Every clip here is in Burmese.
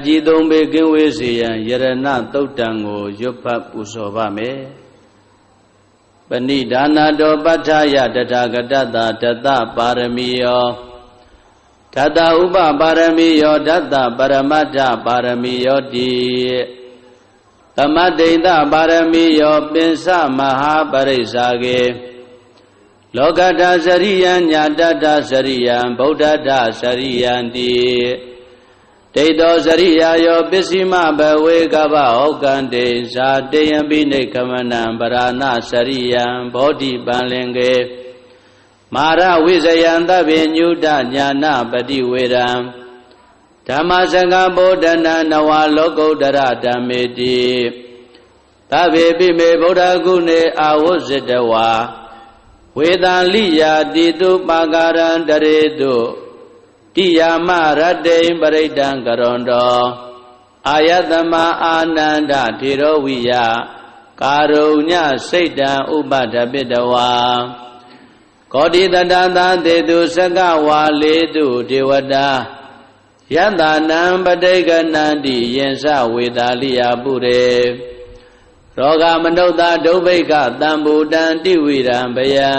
ကြီး 3 ပေကင်းဝေးစေရန်ယရဏသုတ်တံကိုရွတ်ဖတ်ပူဇော်ပါမယ်ပဏိဒါနာတောပဋ္ဌာယတထာဂတတဒတ္တပါရမီယောဒတ္တဥပပါရမီယောဒတ္တပရမတ္ထပါရမီယောတိသမတ္တိတပါရမီယောပင်စမဟာပရိစ္ဆာကေလောကတ္တစရိယံညာတတ္တစရိယံဗုဒ္ဓတ္တစရိယံတိဒိဋ္ဌောစရိယာယောပစ္စည်းမဘဝေကဗ္ဗဟောကံတေဇာတေယံပိနေခမနံပရဏစရိယံဘောဓိပန္လင်ကေမာရဝိဇယံသဗ္ဗညုတညာနာပတိဝေရံဓမ္မစကဗောဓနာနဝလောကုတ္တရဓမ္မေတိသဗ္ဗေပိမေဗုဒ္ဓဂုဏေအာဝုဇ္ဇတဝါဝေသလိယာတိတုပါကာရံတရေတုတိယာမရတ္တိပရိဒံကရွန်တောအာယတမအာနန္ဒထေရဝိယကာရုညစိတ်တံဥပဒပိတဝါကောတိတတသတေတုစကဝါလေတုဒေဝတာယတနံပဋိကနန္တိယင်္စဝေသာလိယပုရေရောဂမနုဿဒုဗ္ဗိကတံဘူတံတိဝိရံဘယံ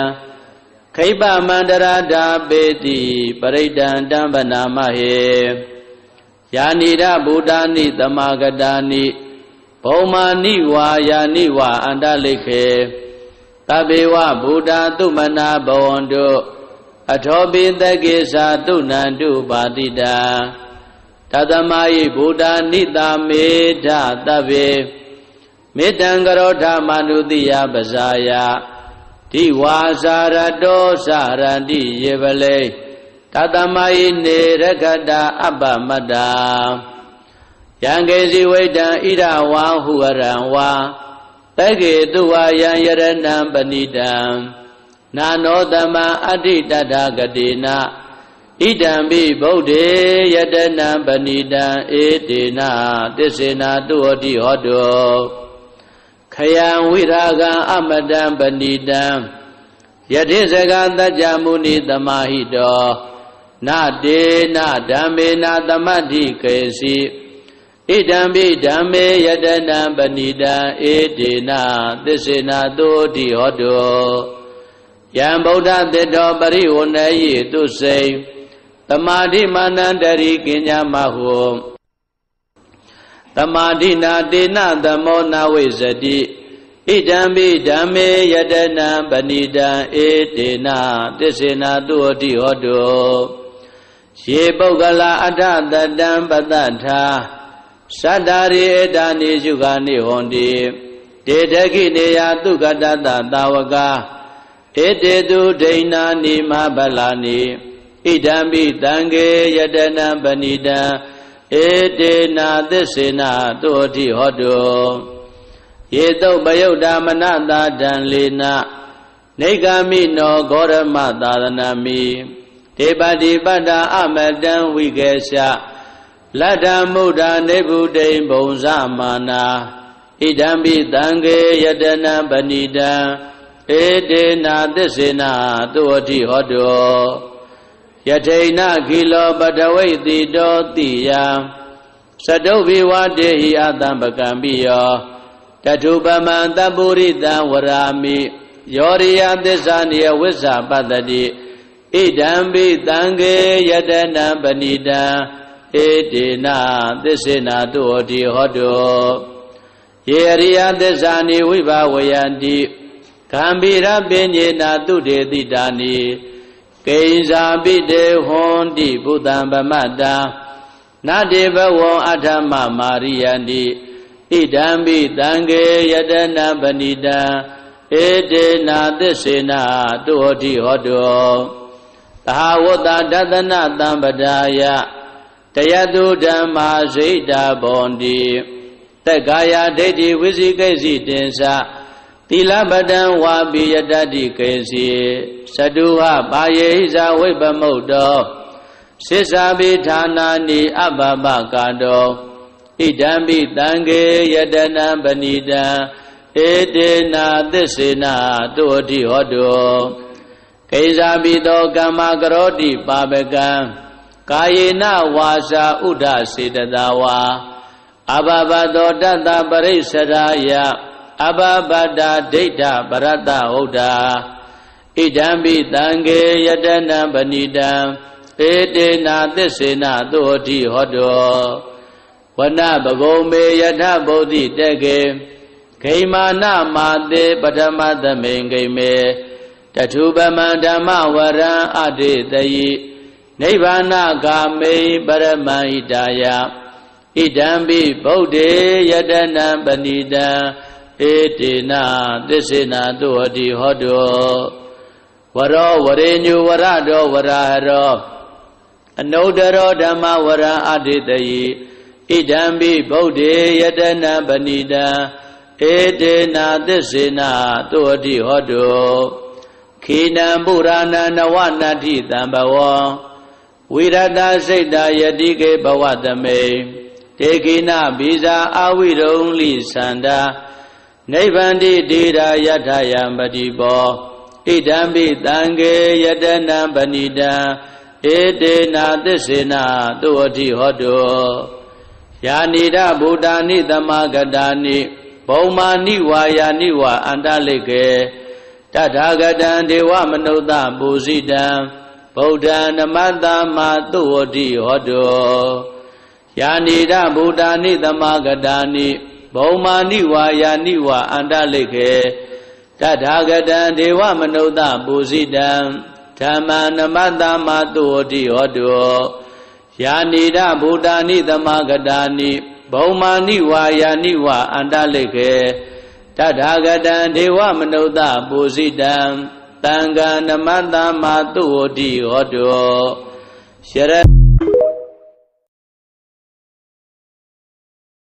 ခိပမန္တရာဓာပေတိပရိဒံတံပနာမဟေယာနိရဗုဒ္ဓာနိသမာဂတာနိဘုံမာနိဝါယာနိဝါအန္တလိခေသဗ္ဗေဝဗုဒ္ဓသုမနာဘဝန္တုအထောပိသကေသာတုဏန္တုပါတိတံတသမယိဗုဒ္ဓနိတာမေဓသဗ္ဗေမေတ္တံကရောဓမနုတိယပဇာယတိဝါစာရတောစာရန္တိယေပလေတသမယိနေရခတာအပ္ပမတ္တာယံကေစီဝိတံဣရဝါဟုဝရံဝါတကေတုဝါယံယရဏံပဏိတံနာနောတမံအဋ္ဌိတတ္ထဂတိနာဣဒံပိဗုဒ္ဓေယတနံပဏိတံဧတေနသစ္စေနာတုဟောတိဟောတောခယံဝိရာဂံအမတံပဏိတံယတိစကသัจ jা မုနိသမာဟိတောနတေနဓမ္မေနသမတ္ထိကေစီဣဒံပိဓမ္မေယတနံပဏိတံဧတေနသစ္စေနာတုဟောတိဟောတောယံဗုဒ္ဓသတ္တောပရိဝဏယိတုစိံသမာဓိမာနန္တရိကိညာမဟုသမာဓိနာတေနသမောနာဝိဇတိဣဒံပိဓမ္မေယတနံပဏိတံဧတေနသစ္စေနာတုဟောတိဟောတောယေပုဂ္ဂလာအထတတံပတ္တထာသတ္တာရိဧတာနိယုဂာနိဟောတိတေတခိနေယသုကတတသာဝကာဧတေတုဒိဏာနိမဗလာနိဣဒံပိတံကေယတနံပဏိတံဧတေနသစ္စေနာတုဟောတိဟောတောယေတုပယုတ်တာမနတာတံလေနနေဂမိနောဂောရမသာသနာမိဒေပတိပတ္တာအမတံဝိကေရှလတ္တမုဒ္ဒနေဗုဒိံဘုံဇမာနာဣဒံပိတံကေယတနံပဏိတံဧတေနသစ္စေနာတုဟောတိဟောတောယထိဏခိလောပတဝိတိတောတိယံသတုဘိဝတေဟိအတံပကံပိယောတထုပမံတပုရိတံဝရာမိယောရိယသစ္စာနိယဝိဇ္ဇာပတ္တိဣဒံပိတံကေယတနံပဏိတံဧတေနသစ္စေနာတုဟောတိဟောတောယေရိယသစ္စာနိဝိဘဝယန္တိဂံဗိရပညေနာတုတေတိတာနိကိဉ္စာပိတေဟွန်တိဘုဒ္ဓံဗမတ္တာနတေဘဝံအထမမာရိယန္တိဣဒံပိတံကေယတနံပဏိတံဧတေနသစ္စေနာတုဟောတိဟောတောသဟာဝတ္တဒသနသံပဒါယတယတုဓမ္မာဇိတာဘောန္တိသက္ကာယဒိဋ္ဌိဝိသိကိစီတင်္စသီလပတံဝါပိယတတိကေစီသတုဟပါယေဟိဇာဝိပမုတ်တောသစ္စာပိဌာနာနိအပပကာတောဣဒံပိတံကေယတနံပဏိတံဧတေနသစ္စေနာတုဟောတိဟောတောကိဉ္စာပိတောကမ္မကရောတိပါပကံ ကာယေနဝါစာဥဒ္ဒစေတသာဝါအဘဘသောတတ္တပရိစ္ဆရာယအဘဘတ္တဒိဋ္ဌပရတ္တဟုတ်တာဣဒံပိတံခေယတနံပဏိတံဧတေနာသစ္စေနသုဟတိဟောတောဝနပဂုံမေယထဗုဒ္ဓိတကေဂိမာနမာတေပထမသမိန်ဂိမေတထုပမံဓမ္မဝရံအတေတယိနိဗ္ဗာနဂာမေပရမံဣတာယဣဒံပိဗုဒ္ဓေယတနံပဏိတံဧတေနာသစ္စေနသုဟတိဟောတောဝရောဝရေညုဝရတောဝရဟရောအနုတ္တရောဓမ္မဝရံအတေတယိဣဒံပိဗုဒ္ဓေယတနံပဏိတံဧတေနာသစ္စေနသုဟတိဟောတောခိနံပုရာဏနဝနတ္ထိတံဘဝံဝိရတစိတ်တာယတိကေဘဝသမေတေခိနဘိဇာအာဝိရုံလိသန္တာနိဗ္ဗန္တိတိရာယထယံပတိဘောဣဒံပိတံခေယတနံပဏိတံဧတေနာသစ္စေနသုဟတိဟောတောယာနိဒဗုဒ္ဓာနိသမဂတာနိဘုံမာနိဝါယာနိဝအန္တလိကေတထာဂတံဒေဝမနုဿပူဇိတံဗုဒ္ဓံနမတ္တမသုဟတိဟောတောယာနိဒဗုဒ္ဓာနိသမဂတာနိဘုံမာနိဝါယာနိဝအန္တလိကေတထာဂတံဒေဝမနုဿပူဇိတံဓမ္မံနမတ္တမသုဟတိဟောတောယာနိဒဗုဒ္ဓာနိသမဂတာနိဘုံမာနိဝါယာနိဝအန္တလိကေတထာဂတံဒေဝမနုဿပူဇိတံသံဃာနမတ္တမသုဟတိဟောတောရှရ